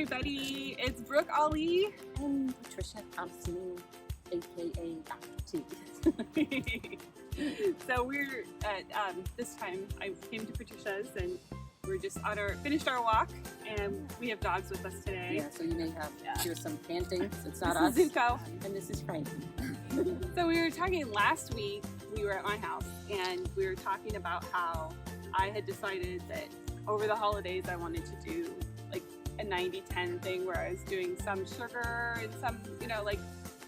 everybody. It's Brooke Ali. And Patricia Thomson, aka Dr. T. So we're at this time I came to Patricia's and we're just on finished our walk, and we have dogs with us today. Yeah, so you may have hear some panting. It's not This us. is Zuko. And this is Frankie. So we were talking last week. We were at my house and we were talking about how I had decided that over the holidays I wanted to do like a 90-10 thing where I was doing some sugar and some, like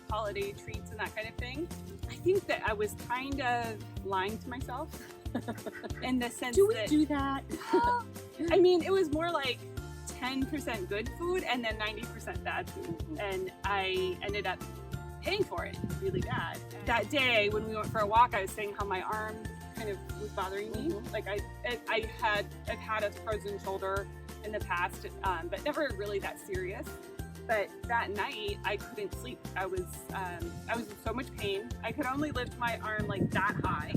holiday treats and that kind of thing. I think that I was kind of lying to myself in the sense Do we that, do that? I mean, it was more like 10% good food and then 90% bad food. Mhm. And I ended up paying for it really bad. That day when we went for a walk, I was saying how my arm kind of was bothering me. Mhm. Like I've had a frozen shoulder in the past, but never really that serious. But that night I couldn't sleep. I was in so much pain. I could only lift my arm like that high.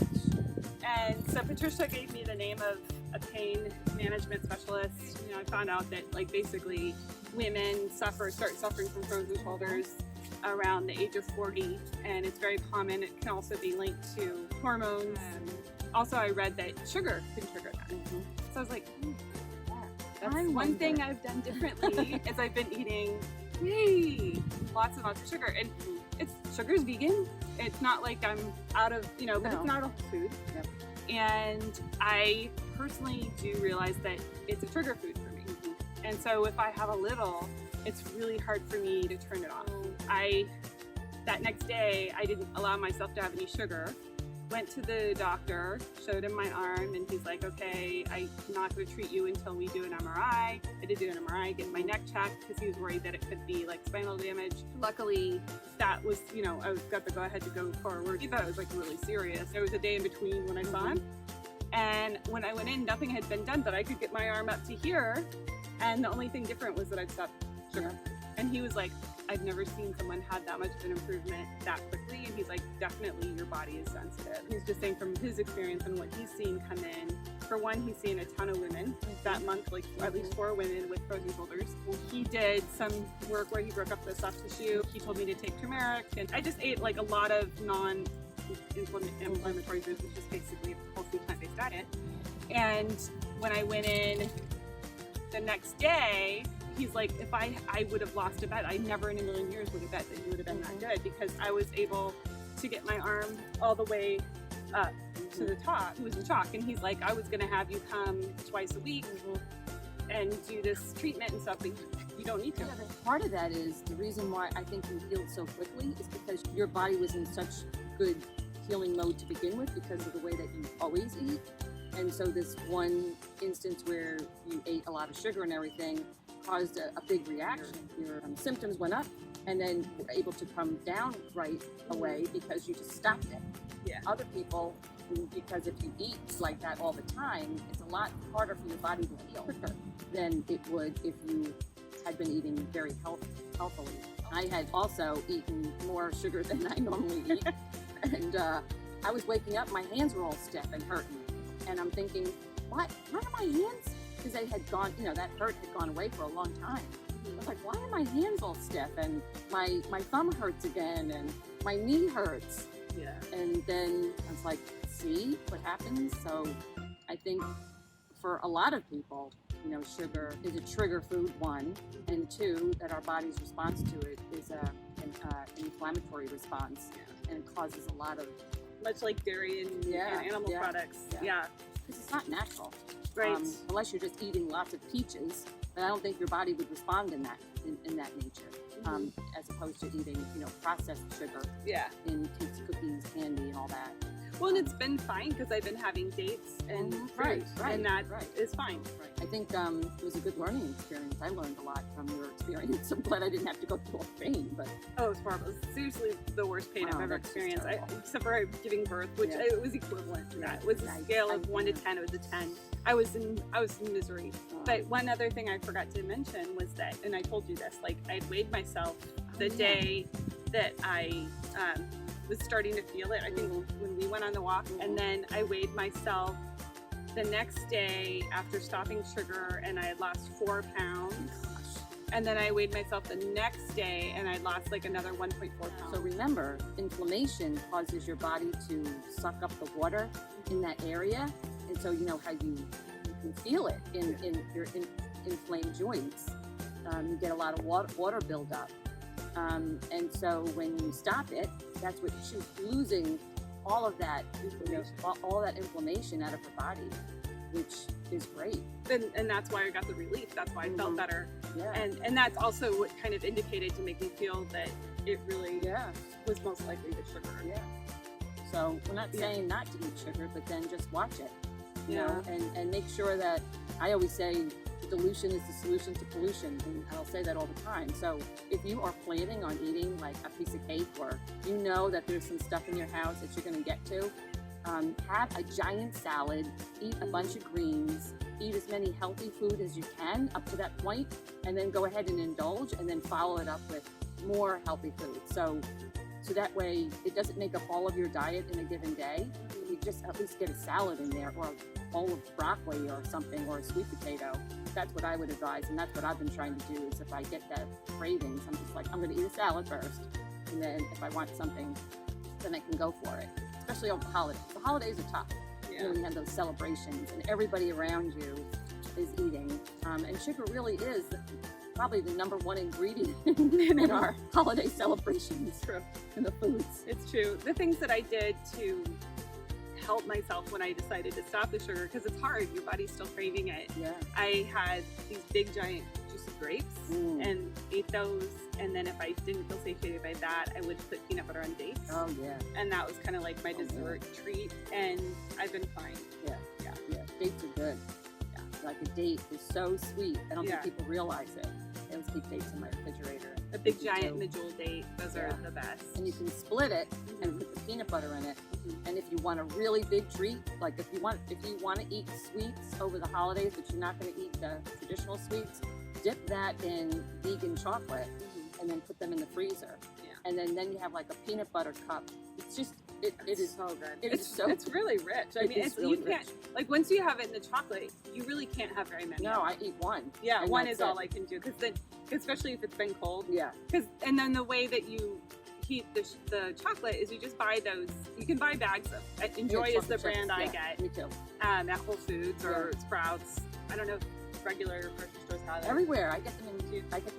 And so Patricia gave me the name of a pain management specialist. I found out that like basically women start suffering from frozen shoulders around the age of 40, and it's very common. It can also be linked to hormones. Also, I read that sugar can trigger that. Mhm. So I was like, That's one wonder. thing I've done differently is I've been eating lots and lots of sugar, and sugar's vegan. It's not like I'm out of, but No. it's not a food. Yep. And I personally do realize that it's a trigger food for me. And so if I have a little, it's really hard for me to turn it off. That next day, I didn't allow myself to have any sugar. Went to the doctor, showed him my arm, and he's like, okay, I'm not going to treat you until we do an MRI. I did do an MRI, get my neck checked, because he was worried that it could be like spinal damage. Luckily, that was, I got the go-ahead to go forward. He thought it was like really serious. There was a day in between when I saw him. And when I went in, nothing had been done, but I could get my arm up to here. And the only thing different was that I'd stopped sugar. And he was like, I've never seen someone have that much of an improvement that quickly. And he's like, definitely your body is sensitive. He's just saying from his experience and what he's seen come in. For one, he's seen a ton of women that month, like at least 4 women with frozen shoulders. He did some work where he broke up the soft tissue. He told me to take turmeric, and I just ate like a lot of non-inflammatory foods, which is basically a whole food plant-based diet. And when I went in the next day, he's like, if I would have lost a bet, I never in a million years would have bet that you would have been that good, because I was able to get my arm all the way up to the top. He was in shock, and he's like, I was going to have you come twice a week and do this treatment and stuff, but you don't need to. Part of that is the reason why I think you healed so quickly is because your body was in such good healing mode to begin with, because of the way that you always eat. And so this one instance where you ate a lot of sugar and everything caused a big reaction. Your symptoms went up, and then you were able to come down right away because you just stopped it. Yeah. Other people, because if you eat like that all the time, it's a lot harder for your body to heal quicker than it would if you had been eating very healthily. I had also eaten more sugar than I normally eat, and I was waking up, my hands were all stiff and hurting, and I'm thinking, why are my hands? Because they had gone, that hurt had gone away for a long time. I was like, why are my hands all stiff, and my thumb hurts again, and my knee hurts. Yeah. And then I was like, see what happens? So I think for a lot of people, sugar is a trigger food, 1, and 2, that our body's response to it is an inflammatory response, and it causes a lot of... Much like dairy and animal products. Yeah. Because it's not natural. Right. Unless you're just eating lots of peaches, but I don't think your body would respond in that nature. As opposed to eating, processed sugar in kids' cookies, candy, and all that. Well, and it's been fine because I've been having dates and fruit, and that is fine. Right. I think it was a good learning experience. I learned a lot from your experience. I'm glad I didn't have to go through all the pain, but... Oh, it's horrible. It's seriously the worst pain I've ever experienced. Except for giving birth, which it was equivalent to that. It was a scale of 1 to 10. It was a 10. I was in misery. But one other thing I forgot to mention was that, and I told you this, like I weighed myself the day that I was starting to feel it. I think when we went on the walk, and then I weighed myself the next day after stopping sugar, and I had lost 4 pounds. And then I weighed myself the next day and I lost like another 1.4 pounds. So remember, inflammation causes your body to suck up the water in that area. And so you know how you can feel it in your inflamed joints. You get a lot of water buildup. And so when you stop it, that's what she's losing all of that, all that inflammation out of her body, which is great. And that's why I got the relief. That's why I felt better. Yeah. And that's also what kind of indicated to make me feel that it really was most likely the sugar. Yeah. So we're not saying not to eat sugar, but then just watch it, you know, and make sure that, I always say, dilution is the solution to pollution, and I'll say that all the time. So if you are planning on eating like a piece of cake, or you know that there's some stuff in your house that you're going to get to, have a giant salad, eat a bunch of greens, eat as many healthy food as you can up to that point, and then go ahead and indulge, and then follow it up with more healthy food. So that way it doesn't make up all of your diet in a given day. You just at least get a salad in there, or a bowl of broccoli or something, or a sweet potato. That's what I would advise, and that's what I've been trying to do. Is if I get that cravings, I'm just like, I'm going to eat a salad first, and then if I want something, then I can go for it. Especially over the holidays. The holidays are tough. You know, you have those celebrations, and everybody around you is eating, and sugar really is probably the #1 ingredient in our holiday celebrations. True. In the foods. It's true. The things that I did to help myself when I decided to stop the sugar, because it's hard, your body's still craving it. Yeah. I had these big giant juicy grapes and ate those, and then if I didn't feel satiated by that, I would put peanut butter on dates. Oh yeah. And that was kind of like my dessert treat, and I've been fine. Yeah. Dates are good. Yeah. Like a date is so sweet. I don't think people realize it. I always keep dates in my refrigerator. A big giant medjool date, those are the best. And you can split it and put the peanut butter in it. And if you want a really big treat, like if you want to eat sweets over the holidays, but you're not going to eat the traditional sweets, dip that in vegan chocolate and then put them in the freezer. Yeah. And then you have like a peanut butter cup. It's just it is so good. It's really rich. I mean, you can't, like, once you have it in the chocolate, you really can't have very many. No, I eat one. Yeah, one is all I can do, because then, especially if it's been cold. Yeah. And then the way that you heat the chocolate is you just buy those. You can buy bags of. Enjoy is the brand I get. Me too. At Whole Foods or Sprouts. I don't know if regular grocery stores have them. Everywhere. I get them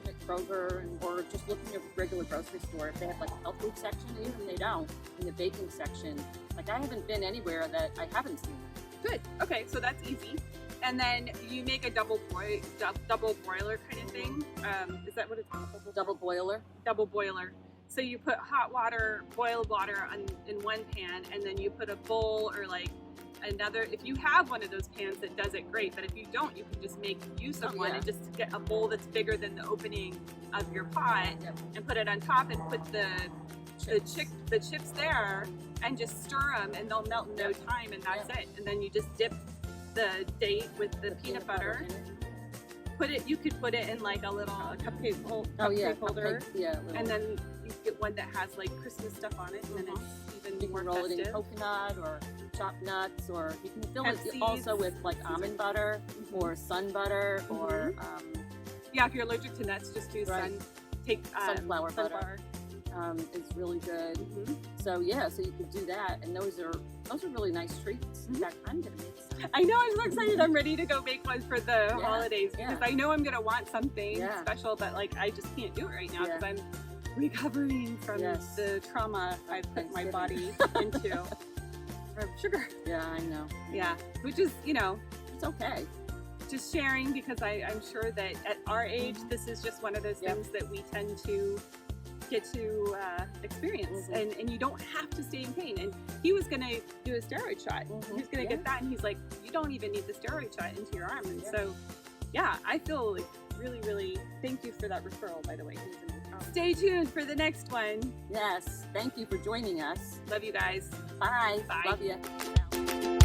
at Kroger, or just look in your regular grocery store. If they have like a health food section, even they don't. In the baking section, like I haven't been anywhere that I haven't seen it. Good. Okay, so that's easy. And then you make a double boiler kind of thing. Is that what it's called? Double boiler. Double boiler. So you put hot water, boiled water in one pan, and then you put a bowl or like another. If you have one of those pans that does it, great. But if you don't, you can just make use of one and just get a bowl that's bigger than the opening of your pot and put it on top, and put the chips there and just stir them, and they'll melt in no time, and that's it. And then you just dip the date with the peanut butter. You could put it in like a little cupcake holder. And then you get one that has like Christmas stuff on it, and then it's even more roll festive. it in coconut or chopped nuts, or you can fill it also with like almond butter or sun butter or if you're allergic to nuts, just do sunflower butter. Is really good. So so you could do that, and those are really nice treats. In fact, I'm gonna make some. I know, I'm so excited. I'm ready to go make one for the holidays, because I know I'm gonna want something special, but like I just can't do it right now because I'm recovering from the trauma I've put my body into from sugar. Yeah, I know. Yeah, which is, it's okay. Just sharing, because I'm sure that at our age, this is just one of those things that we tend to get to experience, and you don't have to stay in pain. And he was going to do a steroid shot. He was going to get that, and he's like, you don't even need the steroid shot into your arm. And so, I feel like really, really, thank you for that referral, by the way. Stay tuned for the next one. Yes, thank you for joining us. Love you guys. Bye. Bye. Love you.